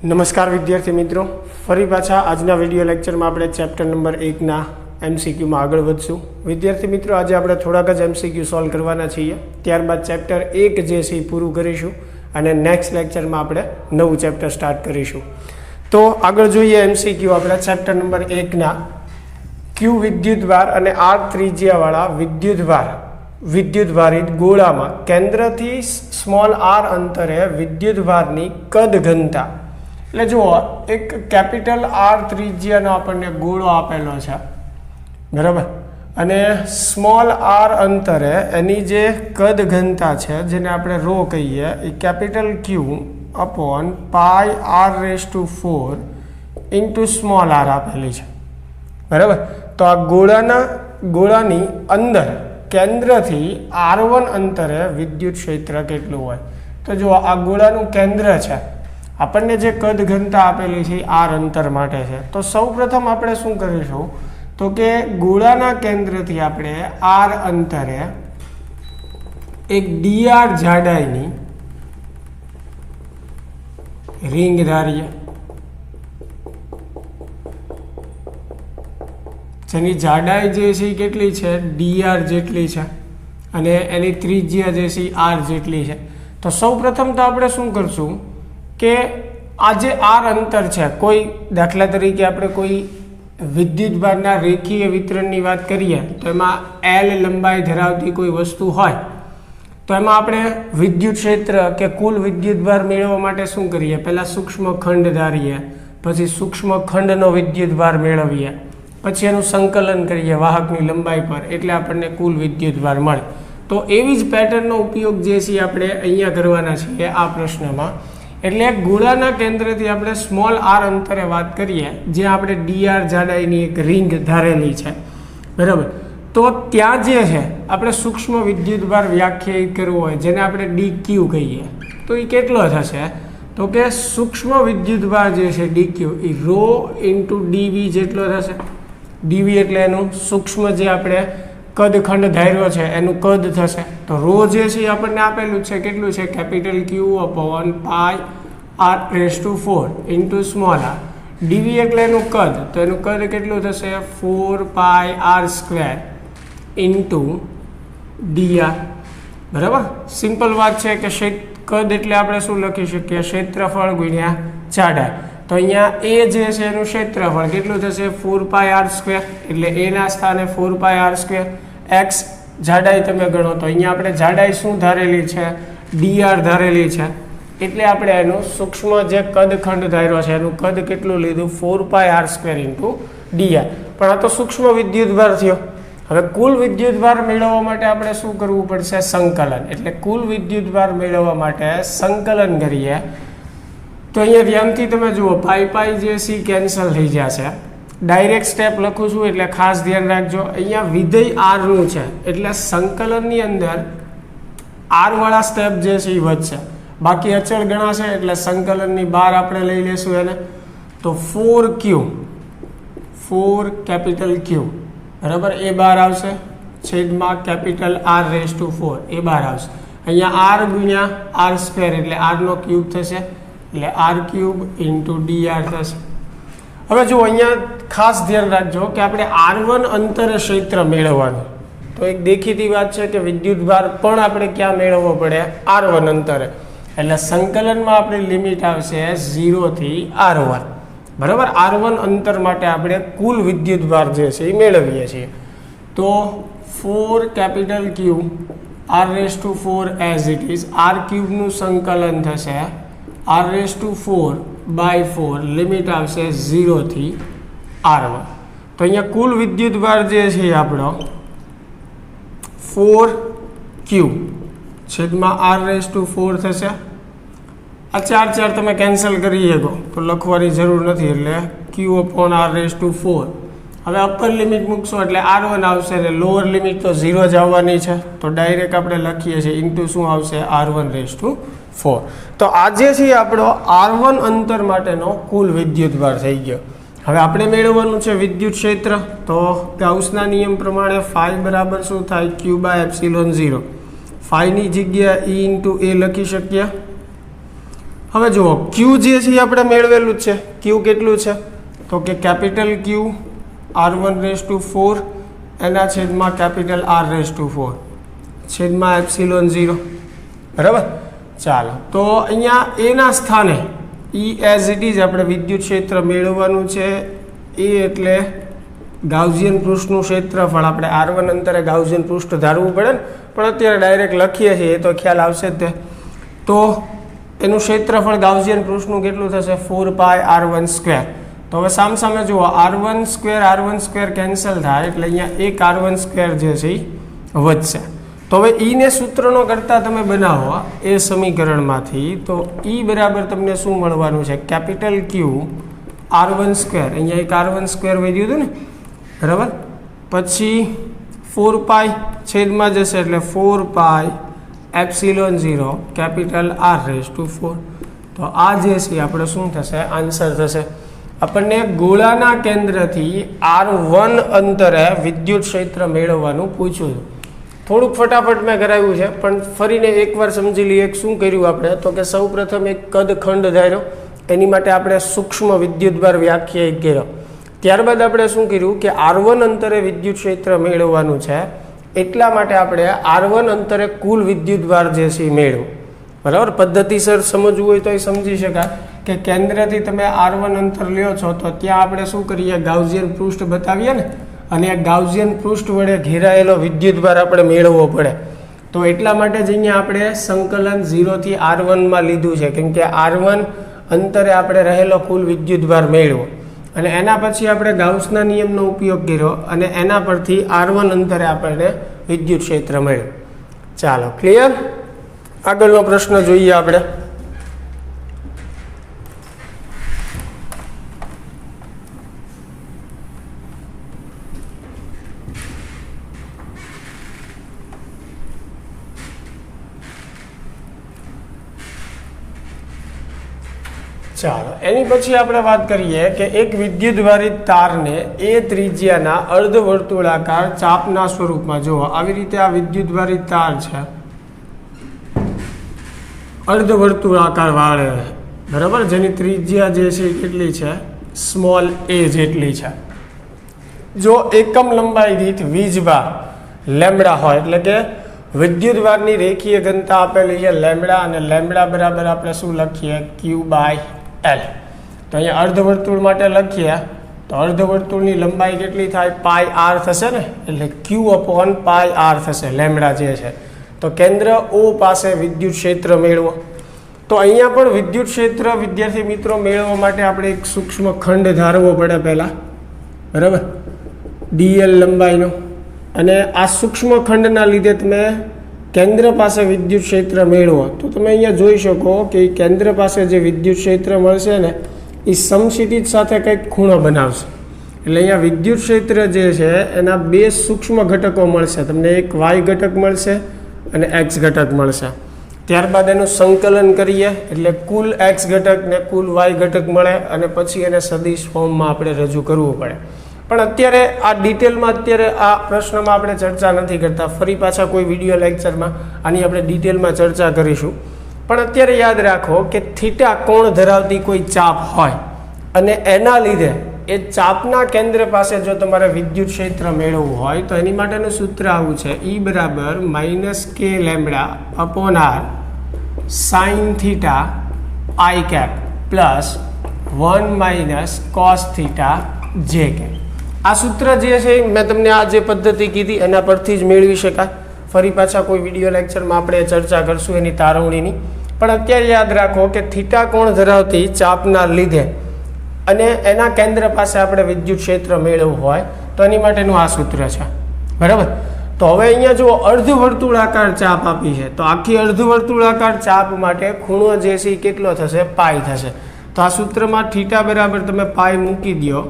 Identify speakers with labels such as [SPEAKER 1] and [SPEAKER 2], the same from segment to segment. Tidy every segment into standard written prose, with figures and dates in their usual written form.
[SPEAKER 1] નમસ્કાર વિદ્યાર્થી મિત્રો, ફરી પાછા આજના વિડીયો લેક્ચરમાં આપણે ચેપ્ટર નંબર 1ના એમસીક્યુમાં આગળ વધશું. વિદ્યાર્થી મિત્રો, આજે આપણે થોડાક જ એમસીક્યુ સોલ્વ કરવાના છીએ. ત્યારબાદ ચેપ્ટર 1 જે છે એ પૂરું કરીશું અને નેક્સ્ટ લેક્ચરમાં આપણે નવું ચેપ્ટર સ્ટાર્ટ કરીશું. તો આગળ જોઈએ એમસીક્યુ આપણે ચેપ્ટર નંબર 1ના. ક્યુ વિદ્યુતભાર અને આર ત્રિજ્યાવાળા વિદ્યુતભારિત ગોળામાં કેન્દ્રથી સ્મોલ આર અંતરે વિદ્યુતભારની કદ ઘનતા. એટલે જુઓ, એક કેપિટલ આર ત્રિજ્યાનો આપણને ગોળો આપેલો છે, બરાબર, અને સ્મોલ આર અંતરે એની જે કદ ઘનતા છે જેને આપણે રો કહીએ એ capital Q upon pi R raise to 4 into small R આપેલી છે, બરાબર. તો આ ગોળાની અંદર કેન્દ્રથી R1 અંતરે વિદ્યુત ક્ષેત્ર કેટલું હોય? તો જો આ ગોળાનું કેન્દ્ર છે, આપણને જે કદ ઘનતા આપેલી છે આર અંતર માટે છે. તો સૌ પ્રથમ આપણે શું કરીશું તો કે ગોળાના કેન્દ્રથી આપણે આર અંતરે એક dr જાડાઈની રિંગ ધારીએ, જેની જાડાઈ જે છે એ કેટલી છે? dr જેટલી છે અને એની ત્રિજ્યા જે છે r જેટલી છે. તો સૌ પ્રથમ તો આપણે શું કરશું કે આ જે આર અંતર છે, કોઈ દાખલા તરીકે આપણે કોઈ વિદ્યુતભારના રેખીય વિતરણની વાત કરીએ તો એમાં L લંબાઈ ધરાવતી કોઈ વસ્તુ હોય તો એમાં આપણે વિદ્યુત ક્ષેત્ર કે કુલ વિદ્યુતભાર મેળવવા માટે શું કરીએ? પહેલાં સૂક્ષ્મ ખંડ ધારીએ, પછી સૂક્ષ્મ ખંડનો વિદ્યુતભાર મેળવીએ, પછી એનું સંકલન કરીએ વાહકની લંબાઈ પર, એટલે આપણને કુલ વિદ્યુતભાર મળે. તો એવી જ પેટર્નનો ઉપયોગ જે છે આપણે અહીંયા કરવાના છીએ આ પ્રશ્નમાં. એટલે ગોળાના કેન્દ્રથી આપણે સ્મોલ આર અંતરે વાત કરીએ, જ્યાં આપણે dr જાડાઈની એક રિંગ ધારેલી છે, બરાબર. તો ત્યાં જે છે આપણે સૂક્ષ્મ વિદ્યુતભાર વ્યાખ્યાયિત કરવો હોય, જેને આપણે dq કહીએ, તો એ કેટલો થશે? તો કે સૂક્ષ્મ વિદ્યુતભાર જે છે dq એ રો ઇન્ટુ dv જેટલો થશે. dv એટલે એનું સૂક્ષ્મ જે આપણે કદખંડ ધાર્યો છે એનું કદ થશે. તો રો જે છે એ આપણને આપેલું છે, કેટલું છે? Capital Q upon pi R raise to 4 into small r. D v એટલે એનું કદ, તો એનું કદ કેટલું થશે? 4 pi r square into d r, બરાબર. સિમ્પલ વાત છે કે કદ એટલે આપણે શું લખી શકીએ? ક્ષેત્રફળ ગુણ્યા જાડાઈ. તો અહીંયા એ જે છે એનું ક્ષેત્રફળ કેટલું થશે? 4 પાઈ આર સ્ક્વેર, એટલે એના સ્થાને 4 પાઈ આર સ્ક્વેર. એક્સ જાડાઈ તમે ગણો તો અહીંયા આપણે જાડાઈ શું ધારેલી છે? dr ધારેલી છે, એટલે આપણે એનું સૂક્ષ્મ જે કદખંડ ધાર્યો છે એનું કદ કેટલું લીધું? 4 pi r square into dr. પણ આ તો સૂક્ષ્મ વિદ્યુતભાર થયો. હવે કુલ વિદ્યુતભાર મેળવવા માટે આપણે શું કરવું પડશે? સંકલન. એટલે કુલ વિદ્યુતભાર મેળવવા માટે સંકલન કરીએ તો અહીંયા ધ્યાનથી તમે જુઓ, પાઈ પાઈ જે સી કેન્સલ થઈ જશે. ડાયરેક્ટ સ્ટેપ લખું છું એટલે ખાસ ધ્યાન રાખજો. અહીંયા વિધેય આરનું છે એટલે સંકલનની અંદર આર વાળા સ્ટેપ જે છે એ વધશે, બાકી અચળ ગણાશે, એટલે સંકલનની બહાર આપણે લઈ લેશું એને. તો 4 કેપિટલ ક્યુ, બરાબર, એ બહાર આવશે, છેદમાં કેપિટલ આર રેસ ટુ 4 એ બહાર આવશે. અહીંયા આર ગુણ્યા આર સ્ક્વેર એટલે આરનો ક્યુબ થશે, એટલે આર ક્યુબ ઇન્ટુ dr થશે. હવે જો અહીંયા ખાસ ધ્યાન રાખજો કે આપણે R1 અંતરે ક્ષેત્ર મેળવવાનું. તો એક દેખીતી વાત છે કે વિદ્યુતભાર પણ આપણે ક્યાં મેળવવો પડે? R1 અંતરે. એટલે સંકલનમાં આપણી લિમિટ આવશે 0 થી R1, બરાબર. R1 અંતર માટે આપણે કુલ વિદ્યુતભાર જે છે એ મેળવીએ છીએ. તો 4 capital Q R raise to 4 as it is, R ક્યુબનું સંકલન થશે R raise to 4 by 4, limit આવશે 0 થી R1. તો અહીંયા કુલ વિદ્યુતભાર જે છે આપણો 4Q છેદમાં આર રેસ ટુ 4 થશે. આ 4 તમે કેન્સલ કરી શકો તો લખવાની જરૂર નથી, એટલે Q upon r raise to 4. હવે અપર લિમિટ મૂકશો એટલે R1 આવશે, એટલે લોઅર લિમિટ તો 0 જ આવવાની છે, તો ડાયરેક્ટ આપણે લખીએ છીએ ઇન્ટુ શું આવશે? R1 race to 4. તો આજે છે આપણો R1 અંતર માટેનો કુલ વિદ્યુતભાર થઈ ગયો. હવે આપણે મેળવવાનું છે વિદ્યુત ક્ષેત્ર. તો ગાઉસના નિયમ પ્રમાણે ફાઈ બરાબર શું થાય? Q by epsilon 0. ફાઈની જગ્યા E ઇન્ટુ એ લખી શકીએ. હવે જુઓ ક્યુ જે છે એ આપણે મેળવેલું જ છે. ક્યુ કેટલું છે તો કે કેપિટલ ક્યુ r1⁴ એના છેદમાં કેપિટલ r⁴ છેદમાં એપ્સિલોન 0. બરાબર. ચાલો તો અહીંયા એના સ્થાને ઈ એઝ ઇટ ઇઝ આપણે વિદ્યુત ક્ષેત્ર મેળવવાનું છે. એ એટલે ગાઉસિયન પૃષ્ઠનું ક્ષેત્રફળ. આપણે r1 અંતરે ગાઉસિયન પૃષ્ઠ ધારવું પડે ને, પણ અત્યારે ડાયરેક્ટ લખીએ છીએ એ તો ખ્યાલ આવશે જ તે. તો એનું ક્ષેત્રફળ ગાઉસિયન પૃષ્ઠનું કેટલું થશે 4πr1². તો હવે સામસામે જુઓ r1² કેન્સલ થાય એટલે અહીંયા એક r1² જે છે એ વધશે. તો હવે ઈને સૂત્રનો કરતા તમે બનાવો એ સમીકરણમાંથી તો ઈ બરાબર તમને શું મળવાનું છે કેપિટલ ક્યુ r1². અહીંયા એક r1² વધ્યું હતું ને, બરાબર. પછી 4π છેદમાં જશે એટલે 4π એપ્સિલોન 0 કેપિટલ r⁴. તો આ જે છે આપણે શું થશે આન્સર થશે. આપણને ગોળાના કેન્દ્રથી r1 અંતરે વિદ્યુત ક્ષેત્ર મેળવવાનું પૂછ્યું હતું. થોડુંક ફટાફટ મેં કરાવ્યું છે, પણ ફરીને એકવાર સમજી લઈએ શું કર્યું આપણે. તો કે સૌ પ્રથમ એક કદખંડ ધાર્યો, એની માટે આપણે સૂક્ષ્મ વિદ્યુતભાર વ્યાખ્યાયિત કર્યો. ત્યારબાદ આપણે શું કર્યું કે r1 અંતરે વિદ્યુત ક્ષેત્ર મેળવવાનું છે, એટલા માટે આપણે r1 અંતરે કુલ વિદ્યુતભાર જે છે એ મેળવ્યું. બરાબર. પદ્ધતિસર સમજવું હોય તો એ સમજી શકાય કે કેન્દ્રથી તમે r1 અંતર લ્યો છો તો ત્યાં આપણે શું કરીએ ગાઉસિયન પૃષ્ઠ બતાવીએ ને, અને આ ગાઉસિયન પૃષ્ઠ વડે ઘેરાયેલો વિદ્યુતભાર આપણે મેળવવો પડે. તો એટલા માટે જ અહીંયા આપણે સંકલન 0 થી r1 માં લીધું છે, કેમ કે r1 અંતરે આપણે રહેલો કુલ વિદ્યુતભાર મેળવો, અને એના પછી આપણે ગાઉસના નિયમનો ઉપયોગ કર્યો અને એના પરથી r1 અંતરે આપણને વિદ્યુત ક્ષેત્ર મળ્યું. ચાલો ક્લિયર. આગળનો પ્રશ્ન જોઈએ આપણે. ચાલો એની પછી આપણે વાત કરીએ કે એક વિદ્યુતભારિત તારને એ ત્રિજ્યાના અર્ધવર્તુળાકાર ચાપના સ્વરૂપમાં જુઓ. આવી રીતે આ વિદ્યુતભારિત તાર છે, અર્ધવર્તુળાકાર વાળે, બરાબર, જેની ત્રિજ્યા જે છે કેટલી છે સ્મોલ a જેટલી છે. જો એકમ લંબાઈ દીઠ વીજભાર લેમ્બડા હોય, એટલે કે વિદ્યુતભારની રેખીય ઘનતા આપેલી છે લેમ્બડા, અને લેમ્બડા બરાબર આપણે શું લખીએ Q/L. તો અહીંયા અર્ધવર્તુળ માટે લખીએ તો અર્ધવર્તુળની લંબાઈ કેટલી થાય πr થશે ને, એટલે Q/πr થશે લેમ્બડા જે છે. તો કેન્દ્ર O પાસે વિદ્યુત ક્ષેત્ર મેળવો. તો અહીંયા પણ વિદ્યુત ક્ષેત્ર વિદ્યાર્થી મિત્રો મેળવવા માટે આપણે એક સૂક્ષ્મ ખંડ ધારવો પડે પહેલાં, બરાબર, dl લંબાઈનો. અને આ સૂક્ષ્મ ખંડના લીધે તમે કેન્દ્ર પાસે વિદ્યુત ક્ષેત્ર મેળવો તો તમે અહીંયા જોઈ શકો કે કેન્દ્ર પાસે જે વિદ્યુત ક્ષેત્ર મળશે ને એ સમક્ષિતિજ સાથે કંઈક ખૂણો બનાવશે. એટલે અહીંયા વિદ્યુત ક્ષેત્ર જે છે એના બે સૂક્ષ્મ ઘટકો મળશે તમને, એક y ઘટક મળશે અને x ઘટક મળશે. ત્યારબાદ એનું સંકલન કરીએ એટલે કુલ x ઘટક ને કુલ y ઘટક મળે, અને પછી એને સદિશ ફોર્મમાં આપણે રજૂ કરવું પડે. પણ અત્યારે આ ડિટેલમાં અત્યારે આ પ્રશ્નમાં આપણે ચર્ચા નથી કરતા. ફરી પાછા કોઈ વિડીયો લેક્ચરમાં આની આપણે ડિટેલમાં ચર્ચા કરીશું. પણ અત્યારે યાદ રાખો કે થીટા કોણ ધરાવતી કોઈ ચાપ હોય અને એના લીધે એ ચાપના કેન્દ્ર પાસે જો તમારે વિદ્યુત ક્ષેત્ર મેળવવું હોય તો એની માટેનું સૂત્ર આવું છે, E બરાબર -k λ/r sin θ i cap plus 1 - cos θ j cap. આ સૂત્ર જે છે મેં તમને આ જે પદ્ધતિ કીધી એના પરથી જ મેળવી શકાય. ફરી પાછા કોઈ વિડીયો લેક્ચરમાં આપણે ચર્ચા કરશું એની તારવણીની. પણ અત્યારે યાદ રાખો કે થીટા કોણ ધરાવતી ચાપના લીધે અને એના કેન્દ્ર પાસે આપણે વિદ્યુત ક્ષેત્ર મેળવવું હોય તો એની માટેનું આ સૂત્ર છે, બરાબર. તો હવે અહીંયા જો અર્ધવર્તુળાકાર ચાપ આપી છે તો આખી અર્ધવર્તુળાકાર ચાપ માટે ખૂણો જે છે એ કેટલો થશે પાઈ થશે. તો આ સૂત્રમાં થીટા બરાબર તમે પાઈ મૂકી દો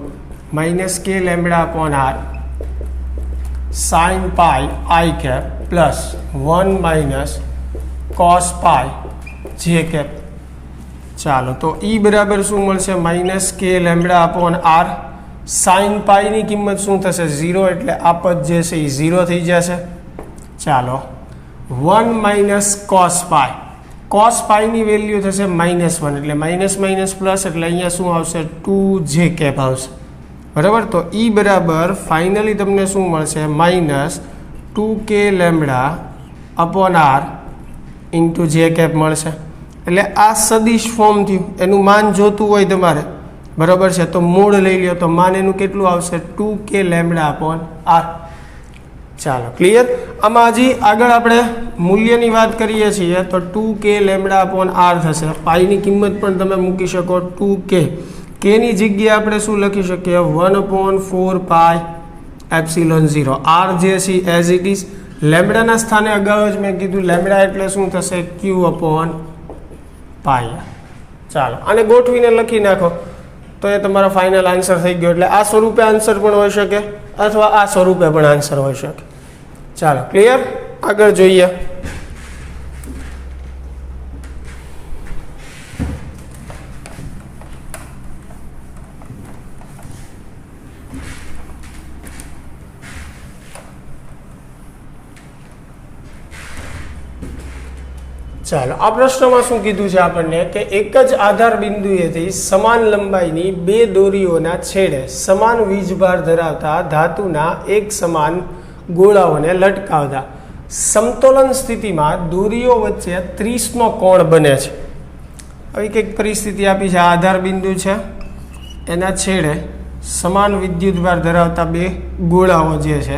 [SPEAKER 1] -k λ/r sin pi i cap plus 1 - cos pi j cap. ચાલો તો E બરાબર શું મળશે -k λ/r sin pi ની કિંમત શું થશે 0, એટલે આ પદ જે છે એ 0 થઈ જશે. ચાલો 1 - cos pi, કોસ પાઈની વેલ્યુ થશે -1 એટલે માઇનસ માઇનસ પ્લસ એટલે અહીંયા શું આવશે 2j કેપ આવશે બરાબર. તો E બરાબર ફાઇનલી તમને શું મળશે -2k lambda upon r into જે કેપ મળશે. એટલે આ સદિશ ફોર્મ થયું. એનું માન જોતું હોય તમારે બરાબર છે તો મૂળ લઈ લ્યો તો માન એનું કેટલું આવશે 2k લેમ્બડા અપોન r. ચાલો ક્લિયર. આમાં હજી આગળ આપણે મૂલ્યની વાત કરીએ છીએ તો 2k લેમ્બડા અપોન r થશે. પાઈની કિંમત પણ તમે મૂકી શકો 2k. k ની જગ્યાએ આપણે શું લખી શકીએ 1/4 પાઈ એપ્સિલોન 0. r જે છે એઝ ઇટ ઇઝ. લેમ્બડાના સ્થાને અગાઉ જ મેં કીધું લેમ્બડા એટલે શું થશે q અપોન પાઈ. ચાલો આને ગોઠવીને લખી નાખો તો એ તમારો ફાઇનલ આન્સર થઈ ગયો. એટલે આ સ્વરૂપે આન્સર પણ હોઈ શકે અથવા આ સ્વરૂપે પણ આન્સર હોઈ શકે. ચાલો ક્લિયર. આગળ જોઈએ. ચાલો આ પ્રશ્નમાં શું કીધું છે આપણને કે એક જ આધાર બિંદુએથી સમાન લંબાઈની બે દોરીઓના છેડે સમાન વીજભાર ધરાવતા ધાતુના એક સમાન ગોળાઓને લટકાવતા સમતોલન સ્થિતિમાં દોરીઓ વચ્ચે 30નો કોણ બને છે. આવી કંઈક પરિસ્થિતિ આપી છે. આધાર બિંદુ છે એના છેડે સમાન વિદ્યુતભાર ધરાવતા બે ગોળાઓ જે છે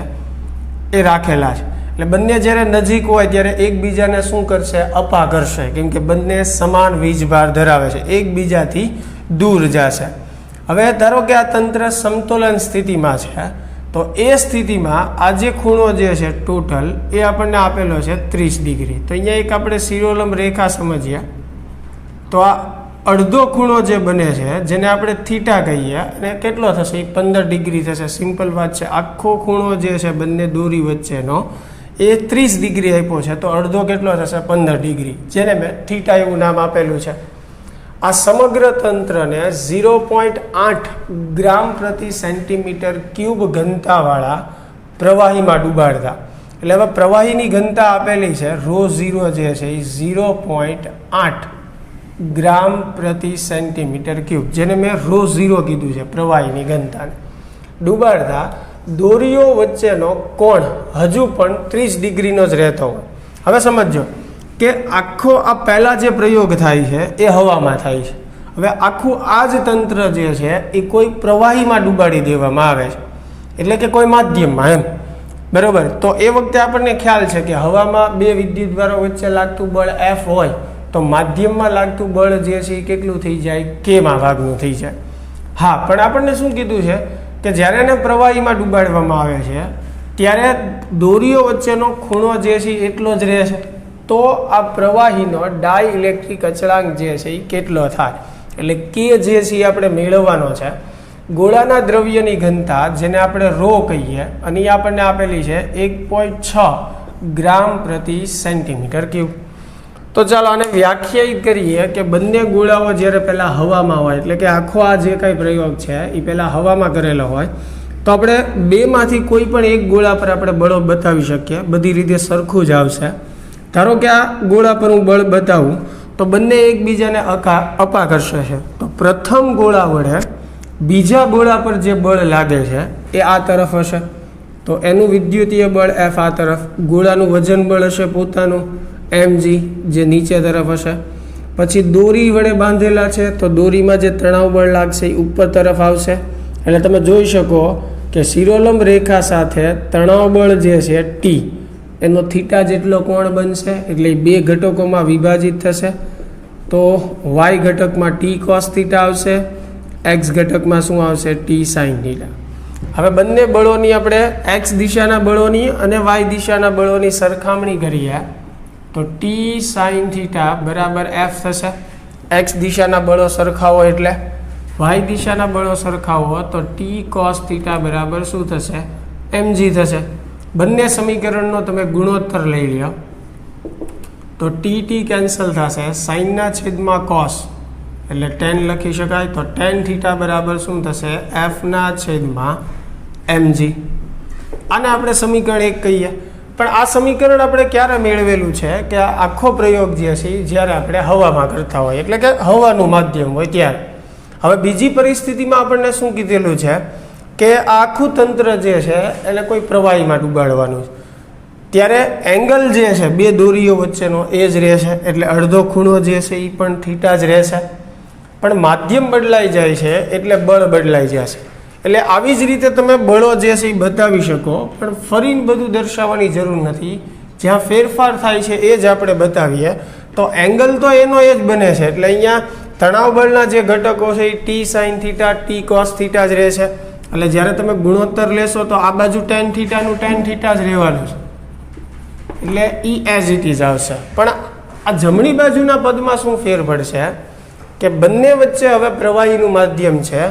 [SPEAKER 1] એ રાખેલા છે. એટલે બંને જ્યારે નજીક હોય ત્યારે એકબીજાને શું કરશે અપા કરશે કેમ કે બંને સમાન વીજભાર ધરાવે છે એકબીજાથી દૂર જશે. હવે ધારો કે આ તંત્ર સમતોલન સ્થિતિમાં છે તો એ સ્થિતિમાં આ જે ખૂણો જે છે ટોટલ એ આપણને આપેલો છે 30 ડિગ્રી. તો અહીંયા એક આપણે શિરોલંબ રેખા સમજીએ તો આ અડધો ખૂણો જે બને છે જેને આપણે થીટા કહીએ અને કેટલો થશે 15 ડિગ્રી થશે. સિમ્પલ વાત છે. આખો ખૂણો જે છે બંને દોરી વચ્ચેનો એ 30 ડિગ્રી આપ્યો છે તો અડધો કેટલો થશે 15 ડિગ્રી જેને મેં થીટા એવું નામ આપેલું છે. આ સમગ્ર તંત્રને 0.8 ગ્રામ પ્રતિ સેન્ટીમીટર ક્યુબ ઘનતાવાળા પ્રવાહીમાં ડૂબાડતા. એટલે હવે પ્રવાહીની ઘનતા આપેલી છે ρ0 જે છે એ 0.8 ગ્રામ પ્રતિ સેન્ટીમીટર ક્યુબ જેને મેં ρ0 કીધું છે પ્રવાહીની ઘનતાને ડૂબાડતા દોરીઓ વચ્ચેનો કોણ હજુ પણ 30 ડિગ્રીનો જ રહેતો હોય. હવે સમજો કે આખો આ પહેલાં જે પ્રયોગ થાય છે એ હવામાં થાય છે. હવે આખું આ જ તંત્ર જે છે એ કોઈ પ્રવાહીમાં ડૂબાડી દેવામાં આવે છે એટલે કે કોઈ માધ્યમમાં એમ બરાબર. તો એ વખતે આપણને ખ્યાલ છે કે હવામાં બે વિદ્યુતભારો વચ્ચે લાગતું બળ F હોય તો માધ્યમમાં લાગતું બળ જે છે એ કેટલું થઈ જાય K-માં ભાગનું થઈ જાય. હા પણ આપણને શું કીધું છે કે જ્યારે એને પ્રવાહીમાં ડૂબાડવામાં આવે છે ત્યારે દોરીઓ વચ્ચેનો ખૂણો જે છે એટલો જ રહે છે. તો આ પ્રવાહીનો ડાઇલેક્ટ્રિક અચળાંક જે છે એ કેટલો થાય એટલે કે જે છે એ આપણે મેળવવાનો છે. ગોળાના દ્રવ્યની ઘનતા જેને આપણે ρ કહીએ અને એ આપણને આપેલી છે 1.6 ગ્રામ પ્રતિ સેન્ટીમીટર ક્યુબ. તો ચાલો આને વ્યાખ્યાયિત કરીએ કે બંને ગોળાઓ જ્યારે પહેલાં હવામાં હોય એટલે કે આખો આ જે કાંઈ પ્રયોગ છે એ પહેલાં હવામાં કરેલો હોય તો આપણે બેમાંથી કોઈ પણ એક ગોળા પર આપણે બળો બતાવી શકીએ. બધી રીતે સરખું જ આવશે. ધારો કે આ ગોળા પર હું બળ બતાવું તો બંને એકબીજાને અપા કરશે છે. તો પ્રથમ ગોળા વડે બીજા ગોળા પર જે બળ લાગે છે એ આ તરફ હશે તો એનું વિદ્યુતીય બળ F આ તરફ. ગોળાનું વજન બળ હશે પોતાનું mg જે નીચે તરફ હશે. પછી દોરી વડે બાંધેલા છે તો દોરીમાં જે તણાવ બળ લાગશે એ ઉપર તરફ આવશે. એટલે તમે જોઈ શકો કે શિરોલંબ રેખા સાથે તણાવ બળ જે છે T એનો થીટા જેટલો કોણ બનશે એટલે બે ઘટકોમાં વિભાજિત થશે. તો y ઘટકમાં T cos થીટા આવશે, x ઘટકમાં શું આવશે T sin થીટા. હવે બંને બળોની આપણે x દિશાના બળોની અને y દિશાના બળોની સરખામણી કરીએ તો T sin થીટા બરાબર F થશે. x દિશાના બળો સરખાવો એટલે y દિશાના બળો સરખાવો તો T cos થીટા બરાબર શું થશે mg થશે. બંને સમીકરણનો તમે ગુણોત્તર લઈ લો તો ટી કેન્સલ થશે, સાઇનના છેદમાં કોસ એટલે tan લખી શકાય. તો tan થીટા બરાબર શું થશે એફના છેદમાં mg. આને આપણે સમીકરણ 1 કહીએ. પણ આ સમીકરણ આપણે ક્યારે મેળવેલું છે કે આ આખો પ્રયોગ જે છે જ્યારે આપણે હવામાં કરતા હોય, એટલે કે હવાનું માધ્યમ હોય ત્યારે. હવે બીજી પરિસ્થિતિમાં આપણને શું કીધેલું છે કે આ આખું તંત્ર જે છે એને કોઈ પ્રવાહીમાં ડૂબાડવાનું છે, ત્યારે એંગલ જે છે બે દોરીઓ વચ્ચેનો એ જ રહેશે, એટલે અડધો ખૂણો જે છે એ પણ થીટા જ રહેશે. પણ માધ્યમ બદલાઈ જાય છે એટલે બળ બદલાઈ જશે. એટલે આવી જ રીતે તમે બળો જે છે એ બતાવી શકો, પણ ફરીને બધું દર્શાવવાની જરૂર નથી. જ્યાં ફેરફાર થાય છે એ જ આપણે બતાવીએ તો એંગલ તો એનો એ જ બને છે. એટલે અહીંયા તણાવ બળના જે ઘટકો છે એ T sine theta T cos theta જ રહેશે. એટલે જ્યારે તમે ગુણોત્તર લેશો તો આ બાજુ ટેન થીટાનું ટેન થીટા જ રહેવાનું છે, એટલે ઈ એઝ ઇટ ઇઝ આવશે. પણ આ જમણી બાજુના પદમાં શું ફેર પડશે કે બંને વચ્ચે હવે પ્રવાહીનું માધ્યમ છે,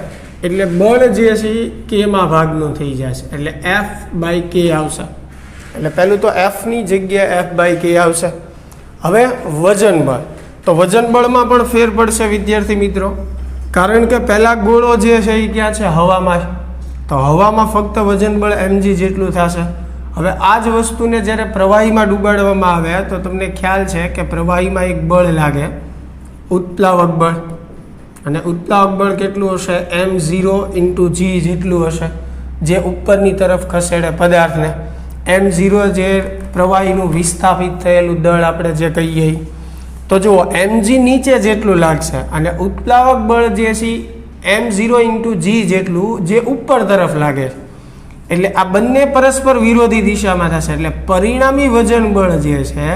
[SPEAKER 1] એટલે બળ જે છે એ કેમાં ભાગનું થઈ જશે, એટલે એફ બાય કે આવશે. એટલે પહેલું તો એફની જગ્યાએ એફ બાય કે આવશે. હવે વજન બળ, તો વજન બળમાં પણ ફેર પડશે વિદ્યાર્થી મિત્રો, કારણ કે પહેલાં ગોળો જે છે એ ક્યાં છે? હવામાં. તો હવામાં ફક્ત વજન બળ mg જેટલું થશે. હવે આ જ વસ્તુને જ્યારે પ્રવાહીમાં ડૂબાડવામાં આવે તો તમને ખ્યાલ છે કે પ્રવાહીમાં એક બળ લાગે, ઉત્પ્લાવક બળ, અને ઉત્પ્લાવક બળ કેટલું હશે? m0 × g જેટલું હશે, જે ઉપરની તરફ ખસેડે પદાર્થને. m0 જે પ્રવાહીનું વિસ્થાપિત થયેલું દળ આપણે જે કહીએ. તો જુઓ mg નીચે જેટલું લાગશે અને ઉત્પ્લાવક બળ જે છે m0 × g જેટલું જે ઉપર તરફ લાગે છે. એટલે આ બંને પરસ્પર વિરોધી દિશામાં થશે, એટલે પરિણામી વજન બળ જે છે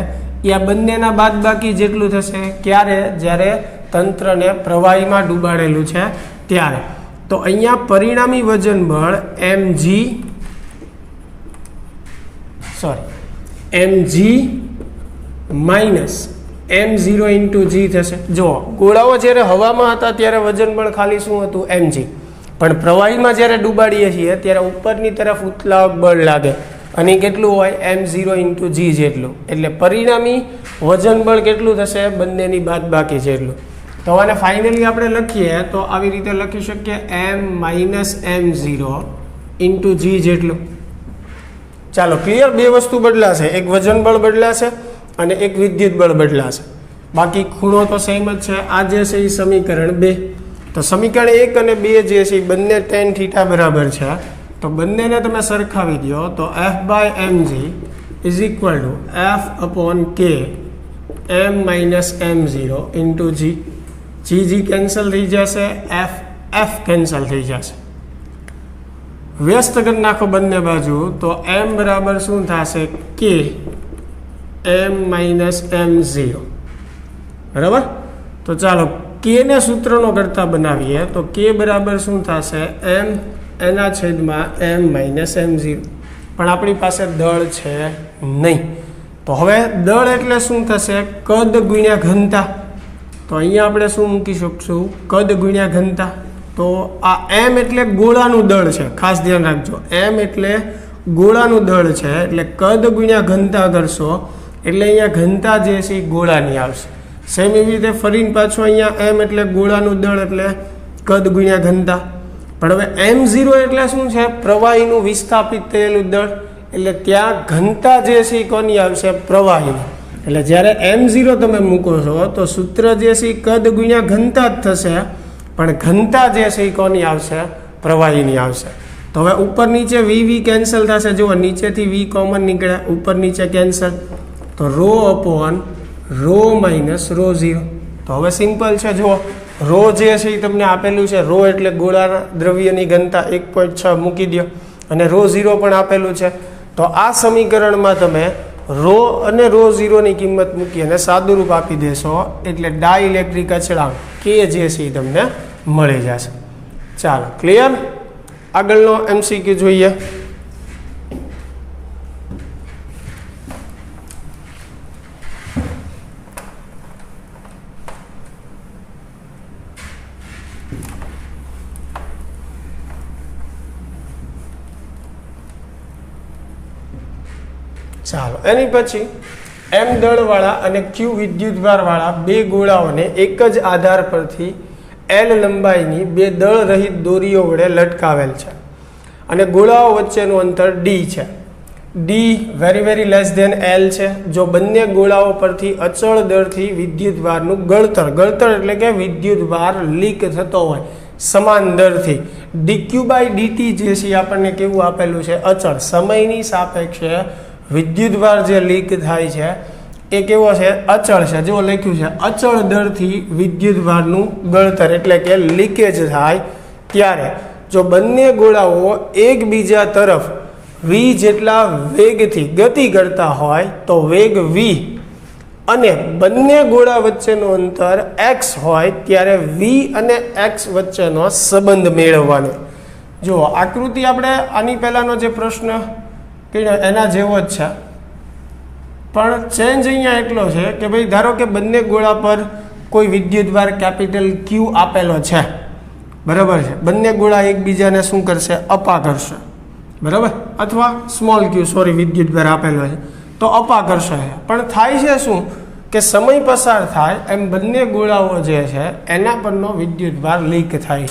[SPEAKER 1] એ આ બંનેના બાદબાકી જેટલું થશે. ક્યારે? જ્યારે તંત્રને પ્રવાહીમાં ડૂબાડેલું છે ત્યારે. તો અહીંયા પરિણામી વજન બળ mg માઇનસ m0 × g થશે. જુઓ ગોળાઓ જ્યારે હવામાં હતા ત્યારે વજન બળ ખાલી શું હતું? mg. પણ પ્રવાહીમાં જ્યારે ડૂબાડીએ છીએ ત્યારે ઉપરની તરફ ઉત્પ્લાવક બળ લાગે, અને કેટલું હોય? m0 × g જેટલું. એટલે પરિણામી વજન બળ કેટલું થશે? બંનેની બાદબાકી જેટલું. તો આને ફાઇનલી આપણે લખીએ તો આવી રીતે લખી શકીએ m - m0 × g જેટલું. ચાલો ક્લિયર? બે વસ્તુ બદલાશે, એક વજન બળ બદલાશે અને એક વિદ્યુત બળ બદલાશે. બાકી ખૂણો તો સેમ જ છે. આ જે છે એ સમીકરણ 2. તો સમીકરણ 1 અને 2 જે છે એ બંને tan થીટા બરાબર છે. તો બંનેને તમે સરખાવી દો તો f/mg = f/k m - m0 × g. g cancel થઈ જશે, f કેન્સલ થઈ જશે. વ્યસ્ત કરી નાખો બંને બાજુ તો m બરાબર શું થશે? k m - m0. બરાબર? તો ચાલો k ને સૂત્રનો કરતા બનાવીએ તો k બરાબર શું થશે? m એના છેદમાં m - m0. પણ આપણી પાસે દળ છે નહીં. તો હવે દળ એટલે શું થશે? કદ ગુણ્યા ઘનતા. તો અહીંયા આપણે શું મૂકી શકશું? કદ ગુણ્યા ઘનતા. તો આ m એટલે ગોળાનું દળ છે, ખાસ ધ્યાન રાખજો. m એટલે ગોળાનું દળ છે, એટલે કદ ગુણ્યા ઘનતા કરશો એટલે અહીંયા ઘનતા જે છે એ ગોળાની આવશે. સેમ એવી રીતે ફરીને પાછું અહીંયા m એટલે ગોળાનું દળ એટલે કદ ગુણ્યા ઘનતા. પણ હવે m0 એટલે શું છે? પ્રવાહીનું વિસ્થાપિત થયેલું દળ, એટલે ત્યાં ઘનતા જે છે એ કોની આવશે? પ્રવાહીની. એટલે જ્યારે m0 તમે મૂકો છો તો સૂત્ર જે છે એ કદ ગુણ્યા ઘનતા જ થશે, પણ ઘનતા જે છે એ કોની આવશે? પ્રવાહીની આવશે. તો હવે ઉપર નીચે v કેન્સલ થશે. જુઓ નીચેથી v કોમન નીકળે, ઉપર નીચે કેન્સલ, તો ρ/ρ - ρ0. તો હવે સિમ્પલ છે. જુઓ ρ જે છે એ તમને આપેલું છે. ρ એટલે ગોળાના દ્રવ્યની ઘનતા 1.6 મૂકી દો, અને ρ0 પણ આપેલું છે. તો આ સમીકરણમાં તમે ρ અને ρ0 ની કિંમત મૂકી અને સાદુરૂપ આપી દેશો એટલે ડાઇલેક્ટ્રિક અચળાંક k જે છે એ તમને મળી જશે. ચાલો ક્લિયર? આગળનો MCQ જોઈએ. ચાલો એની પછી m દળવાળા અને q વિદ્યુતભારવાળા બે ગોળાઓને એક જ આધાર પરથી l લંબાઈની બે દળ રહિત દોરીઓ વડે લટકાવેલ છે, અને ગોળાઓ વચ્ચેનું અંતર d છે. D very less than L છે. જો બંને ગોળાઓ પરથી અચળ દરથી વિદ્યુતભારનું ગળતર એટલે કે વિદ્યુતભાર લીક થતો હોય સમાન દરથી, ડીક્યુ બાય ડીટી જે છે આપણને કેવું આપેલું છે? અચળ. સમયની સાપેક્ષે વિદ્યુતભાર જે લીક થાય છે એ કેવો છે? અચળ છે. જો લખ્યું છે અચળ દરથી વિદ્યુતભારનું ગળતર એટલે કે લીકેજ થાય ત્યારે જો બંને ગોળાઓ એકબીજા તરફ v જેટલા વેગથી ગતિ કરતા હોય તો વેગ v અને બંને ગોળા વચ્ચેનું અંતર x હોય ત્યારે v અને x વચ્ચેનો સંબંધ મેળવવાનો. જો આકૃતિ આપણે આની પહેલાનો જે પ્રશ્ન કર્યો એના જેવો જ છે, પણ ચેન્જ અહીંયા એટલો છે કે ભાઈ ધારો કે બંને ગોળા પર કોઈ વિદ્યુતભાર કેપિટલ Q આપેલો છે, બરાબર છે. બંને ગોળા એકબીજાને શું કરશે? અપા કરશે, બરાબર, અથવા સ્મોલ q વિદ્યુતભાર આપેલો છે તો અપા કરશે. પણ થાય છે શું કે સમય પસાર થાય એમ બંને ગોળાઓ જે છે એના પરનો વિદ્યુતભાર લીક થાય,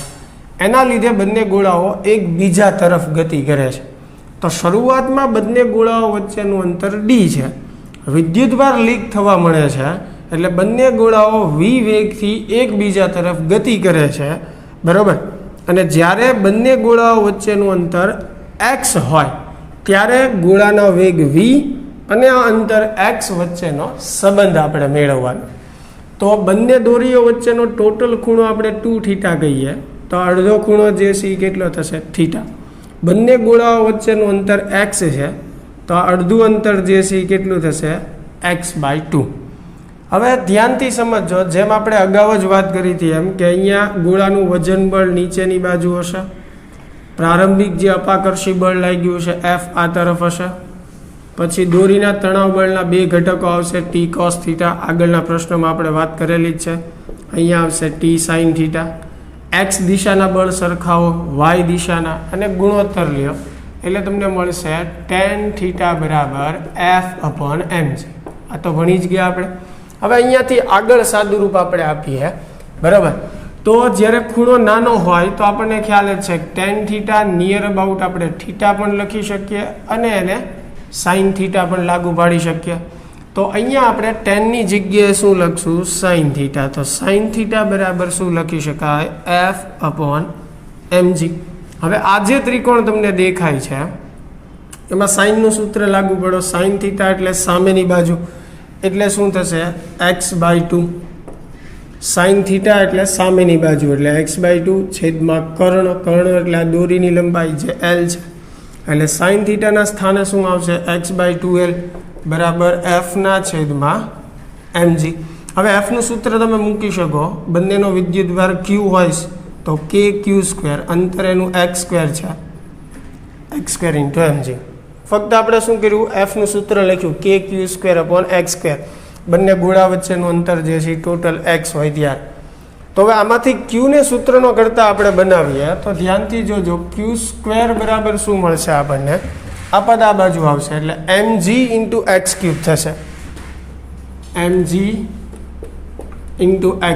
[SPEAKER 1] એના લીધે બંને ગોળાઓ એકબીજા તરફ ગતિ કરે છે. તો શરૂઆતમાં બંને ગોળાઓ વચ્ચેનું અંતર d છે, વિદ્યુતભાર લીક થવા મળે છે એટલે બંને ગોળાઓ v વેગથી એકબીજા તરફ ગતિ કરે છે, બરાબર. અને જ્યારે બંને ગોળાઓ વચ્ચેનું અંતર x હોય ત્યારે ગોળાનો વેગ v અને આ અંતર x વચ્ચેનો સંબંધ આપણે મેળવવાનો. તો બંને દોરીઓ વચ્ચેનો ટોટલ ખૂણો આપણે 2θ કહીએ તો અડધો ખૂણો જે છે કેટલો થશે? θ. બંને ગોળાઓ વચ્ચેનું અંતર x છે તો અડધું અંતર જે છે કેટલું થશે? x/2. હવે ધ્યાનથી સમજો, જેમ આપણે અગાઉ જ વાત કરી હતી એમ કે અહીંયા ગોળાનું વજન બળ નીચેની બાજુ હશે, પ્રારંભિક જે અપાકર્ષી બળ લાગ્યું છે F આ તરફ હશે, પછી દોરીના તણાવ બળના બે ઘટકો આવશે T cos θ, આગળના પ્રશ્નમાં આપણે વાત કરેલી જ છે. અહીંયા આવશે T sin θ. x દિશાના બળ સરખાવો y દિશાના અને ગુણોત્તર લ્યો એટલે તમને મળશે tan θ બરાબર F/mg. આ તો ભણી જ ગયા આપણે. હવે અહીંયાથી આગળ સાદુરૂપ આપણે આપીએ, બરાબર. તો જ્યારે ખૂણો નાનો હોય તો આપણને ખ્યાલ જ છે tan θ નિયર અબાઉટ આપણે θ પણ લખી શકીએ અને એને sin θ પણ લાગુ પાડી શકીએ. તો અહીંયા આપણે tan ની જગ્યાએ શું લખશું? sin θ. તો sin θ બરાબર શું લખી શકાય? F/mg. હવે આ જે ત્રિકોણ તમને દેખાય છે એમાં સાઇનનું સૂત્ર લાગુ પડો. sin θ એટલે સામેની બાજુ એટલે શું થશે? x/2. sin θ એટલે સામેની બાજુ એટલે x/2 છેદમાં કર્ણ એટલે આ દોરીની લંબાઈ જે l છે એટલે sin θ ના સ્થાને શું આવશે? x/2l બરાબર F/mg. હવે f નું સૂત્ર તમે મૂકી શકો, બંનેનો વિદ્યુતભાર q હોય તો kq², અંતર એનું x² છે, x² × mg. ફક્ત આપણે શું કર્યું? f નું સૂત્ર લખ્યું kq²/x². બંને ગોળા વચ્ચેનું અંતર જે છે ટોટલ x હોય ત્યારે. તો હવે આમાંથી q ને સૂત્રનો કરતા આપણે બનાવીએ તો ધ્યાનથી જોજો, q² બરાબર શું મળશે આપણને? આ પદ આ બાજુ આવશે એટલે mg × x³ થશે, mg ×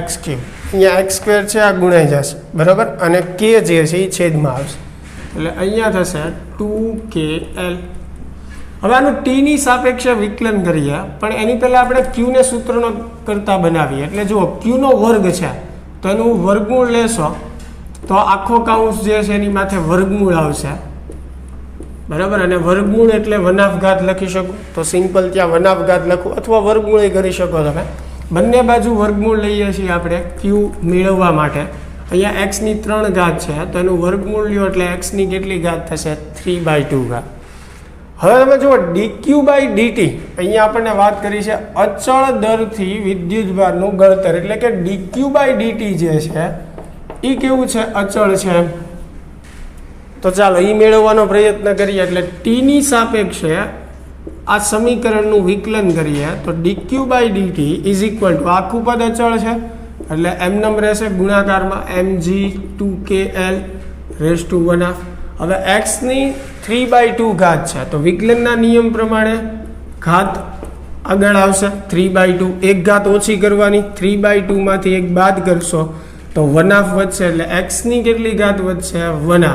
[SPEAKER 1] x³. અહીંયા x² છે આ ગુણાઈ જશે, બરાબર, અને k જે છે એ છેદમાં આવશે એટલે અહીંયા થશે 2kl. હવે આનું t ની સાપેક્ષે વિકલન કરીએ, પણ એની પહેલાં આપણે q ને સૂત્રનો કરતા બનાવીએ. એટલે જુઓ, q નો વર્ગ છે તો એનું વર્ગમૂળ લેશો તો આખો કાઉન્સ જે છે એની માથે વર્ગમૂળ આવશે, બરાબર. અને વર્ગમૂળ એટલે વનાફઘાત લખી શકો તો સિમ્પલ ત્યાં વનાફઘાત લખો અથવા વર્ગમૂળ કરી શકો તમે. બંને બાજુ વર્ગમૂળ લઈએ છીએ આપણે q મેળવવા માટે. અહીંયા x ની 3 ઘાત છે તો એનું વર્ગમૂળ લ્યો એટલે x ની કેટલી ઘાત થશે? 3/2 ઘાત. હવે તમે જુઓ dq/dt, અહીંયા આપણને વાત કરી છે અચળ દરથી વિદ્યુતભારનું ગળતર એટલે કે dq/dt જે છે એ કેવું છે? અચળ છે. તો ચાલો એ મેળવવાનો પ્રયત્ન કરીએ. એટલે t ની સાપેક્ષે આ સમીકરણનું વિકલન કરીએ તો dq/dt = આખું પદ અચળ છે એટલે એમ નમ રહેશે ગુણાકારમાં mg 2kl⁻1. હવે x ની 3/2 ઘાત છે તો વિકલનના નિયમ પ્રમાણે ઘાત આગળ આવશે 3/2. એક ઘાત ઓછી કરવાની, 3/2 માંથી એક બાદ કરશો તો 1/2 વધશે એટલે x ની કેટલી ઘાત વધશે? 1/2.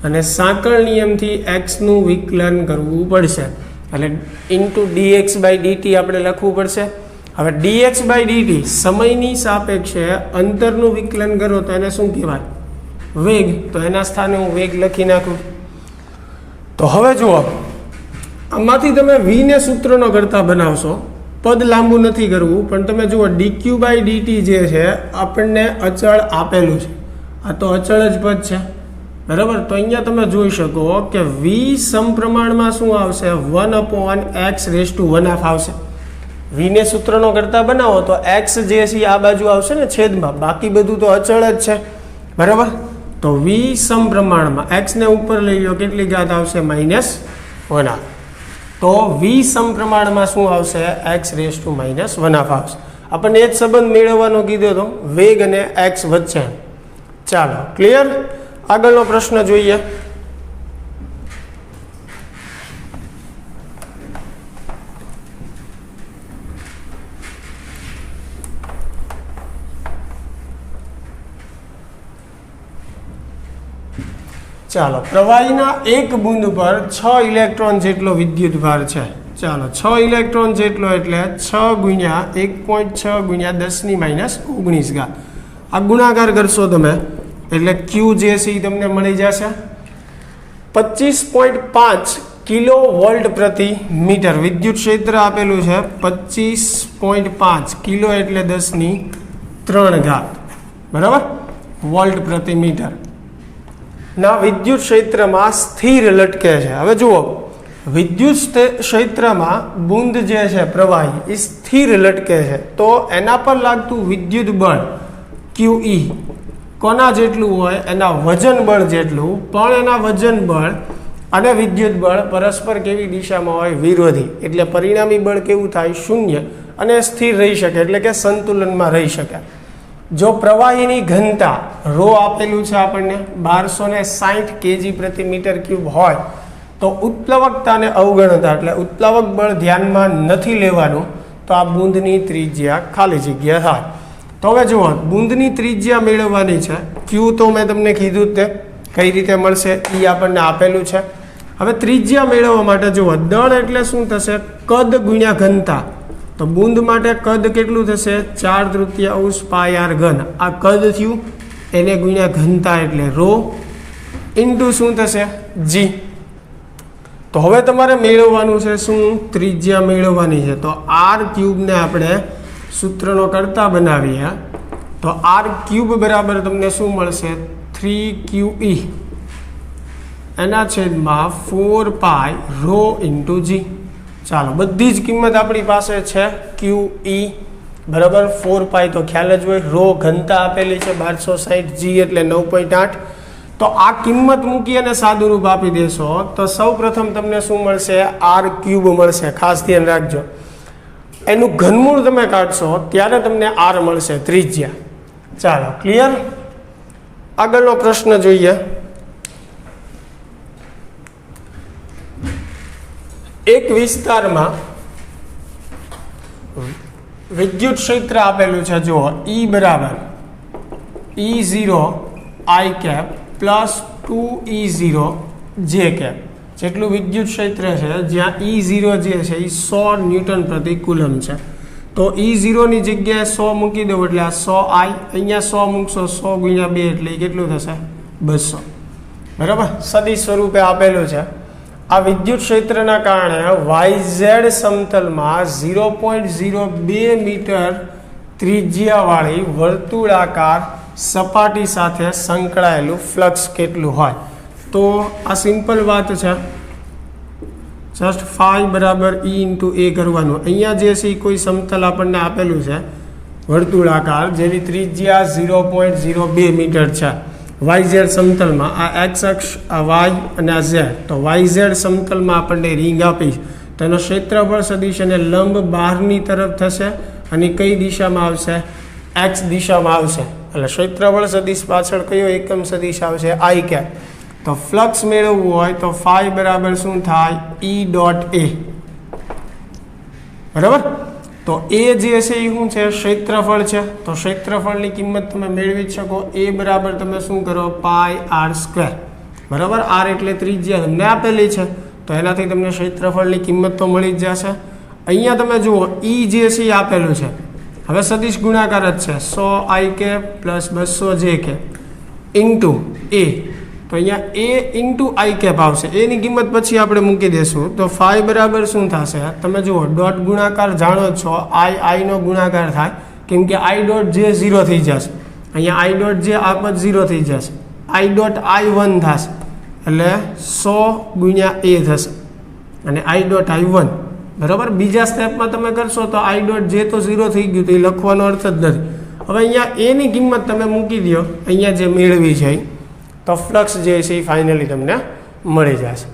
[SPEAKER 1] અને સાંકળ નિયમથી x નું વિકલન કરવું પડશે એટલે ઇન્ટુ dx બાય dt આપણે લખવું પડશે. હવે dx બાય dt સમયની સાપેક્ષે અંતરનું વિકલન કરો તો એને શું કહેવાય? વેગ. તો એના સ્થાને હું વેગ લખી નાખું. તો હવે જુઓ, આમાંથી તમે v ને સૂત્રનો કરતા બનાવશો, પદ લાંબુ નથી કરવું, પણ તમે જુઓ dq બાય dt જે છે આપણને અચળ આપેલું છે. આ તો અચળ જ પદ છે, બરાબર. તો અહીંયા તમે જોઈ શકો કે v સમપ્રમાણમાં શું આવશે? 1/x⁻1 આવશે. v ને સૂત્રનો કરતા બનાવો તો x જે છે આ બાજુ આવશે ને છેદમાં, બાકી બધું તો અચળ જ છે, બરાબર. તો v સમપ્રમાણમાં x ને ઉપર લઈ લો, કેટલી ઘાત આવશે? -1. તો v સમપ્રમાણમાં શું આવશે? x⁻1 આવશે. આપણને એ જ સંબંધ મેળવવાનો કીધો હતો, વેગ અને x વચ્ચે. ચાલો, ક્લિયર? આગળનો પ્રશ્ન જોઈએ. ચાલો, પ્રવાહીના એક બુંદ પર 6 ઇલેક્ટ્રોન જેટલો વિદ્યુત ભાર છે. ચાલો, 6 ઇલેક્ટ્રોન જેટલો એટલે 6 ગુણ્યા 1.6 ગુણ્યા 10⁻19 ઘાત. આ ગુણાકાર કરશો તમે એટલે Q જે છે એ તમને મળી જશે 25.5 કિલો વોલ્ટ પ્રતિ મીટર. વિદ્યુત ક્ષેત્ર આપેલું છે 25.5 કિલો એટલે 10⁻3 ઘાત, બરાબર, વોલ્ટ પ્રતિ મીટર ના વિદ્યુત ક્ષેત્રમાં સ્થિર લટકે છે. હવે જુઓ, વિદ્યુત ક્ષેત્રમાં બુંદ જે છે પ્રવાહી એ સ્થિર લટકે છે, તો એના પર લાગતું વિદ્યુત બળ QE કોના જેટલું હોય? એના વજન બળ જેટલું. પણ એના વજન બળ અને વિદ્યુત બળ પરસ્પર કેવી દિશામાં હોય? વિરોધી. એટલે પરિણામી બળ કેવું થાય? શૂન્ય. અને સ્થિર રહી શકે, એટલે કે સંતુલનમાં રહી શકે. જો પ્રવાહીની ઘનતા ρ આપેલું છે આપણને 1260 kg પ્રતિ મીટર ક્યુબ હોય, તો ઉત્પ્લવકતાને અવગણતા, એટલે ઉત્પ્લવક બળ ધ્યાનમાં નથી લેવાનું, તો આ બુંદની ત્રિજ્યા ખાલી જગ્યા થાય. તો હવે જુઓ, બુંદની ત્રિજ્યા મેળવવાની છે. ક્યુ તો મેં તમને કીધું તે કઈ રીતે મળશે એ આપણને આપેલું છે. હવે ત્રિજ્યા મેળવવા માટે જુઓ, દળ એટલે શું થશે? કદ ગુણ્યા ઘનતા. તો બુંદ માટે કદ કેટલું થશે? 4/3 πr3. આ કદ થયું, એને ગુણ્યા ઘનતા એટલે ρ ઇન્ટુ શું થશે? g. તો હવે તમારે મેળવવાનું છે શું? ત્રિજ્યા મેળવવાની છે. તો r³ ને આપણે સૂત્રનો કરતા બનાવીએ તો r³ બરાબર તમને શું મળશે? 3QE એના છેદમાં 4π ρ ઇન્ટુ g. ચાલો, બધી જ કિંમત આપણી પાસે છે. QE બરાબર 4π તો ખ્યાલ જ હોય, ρ ઘનતા આપેલી છે 1260, g એટલે 9.8. તો આ કિંમત મૂકી અને સાદું રૂપ આપી દેશો તો સૌ પ્રથમ તમને શું મળશે? r³ મળશે. ખાસ ધ્યાન રાખજો, એનું ઘનમૂળ તમે કાઢશો ત્યારે તમને r મળશે, ત્રિજ્યા. ચાલો, ક્લિયર? આગળનો પ્રશ્ન જોઈએ. એક વિસ્તારમાં વિદ્યુત ક્ષેત્ર આપેલું છે. જુઓ, E બરાબર E0 I cap plus 2E0 J cap જેટલું વિદ્યુત ક્ષેત્ર છે, જ્યાં E0 જે છે એ 100 ન્યૂટન પ્રતિ કુલમ છે. તો E0 ની જગ્યાએ 100 મૂકી દો એટલે આ 100 I, અહીંયા 100 મૂકશો, 100 ગુણ્યા 2 એટલે કેટલું થશે? 200, બરાબર, સદિશ સ્વરૂપે આપેલું છે. આ વિદ્યુત ક્ષેત્રના કારણે YZ સમતલમાં 0.02 મીટર ત્રિજ્યાવાળી વર્તુળાકાર સપાટી સાથે સંકળાયેલું ફ્લક્સ કેટલું હોય? તો આ સિમ્પલ વાત છે, જસ્ટ phi બરાબર E ઇન્ટુ A કરવાનું. અહીંયા જે છે કોઈ સમતલ આપણને આપેલું છે વર્તુળાકાર, જેની ત્રિજ્યા 0.02 મીટર છે YZ સમતલમાં. આ x અક્ષ, આ y અને આ z. તો YZ સમતલમાં આપણને રિંગ આપી, તેનો ક્ષેત્રફળ સદિશ અને લંબ બહારની તરફ થશે અને કઈ દિશામાં આવશે? x દિશામાં આવશે. એટલે ક્ષેત્રફળ સદિશ પાછળ કયો એકમ સદિશ આવશે? I cap. તો ફ્લક્સ મેળવવું હોય તો phi બરાબર શું થાય? E ડોટ A, બરાબર. તો એ જે છે એ શું છે? ક્ષેત્રફળ છે. તો ક્ષેત્રફળની કિંમત તમે મેળવી જ શકો. એ બરાબર તમે શું કરો? πr², બરાબર. r એટલે ત્રિજ્યા તમને આપેલી છે, તો એનાથી તમને ક્ષેત્રફળની કિંમત તો મળી જ જશે. અહીંયા તમે જુઓ ઈ જે છે એ આપેલું છે. હવે સદિશ ગુણાકાર જ છે 100 IK પ્લસ 200 JK ઇન્ટુ એ. તો અહીંયા એ ઇન્ટુ IK આવશે. એની કિંમત પછી આપણે મૂકી દઈશું. તો ફાઈ બરાબર શું થશે? તમે જુઓ ડોટ ગુણાકાર જાણો જ છો, આઈનો ગુણાકાર થાય, કેમ કે આઈ ડોટ જે 0 થઈ જશે. અહીંયા આઈ ડોટ જે આ પદ 0 થઈ જશે. આઈ ડોટ I1 થશે એટલે 100 ગુણ્યા એ થશે અને આઈ ડોટ I1 બરાબર. બીજા સ્ટેપમાં તમે કરશો તો આઈ ડોટ જે તો 0 થઈ ગયું, તો એ લખવાનો અર્થ જ નથી. હવે અહીંયા એની કિંમત તમે મૂકી દો, અહીંયા જે મેળવી છે તો ફ્લક્સ જે છે એ ફાઇનલી તમને મળી જશે.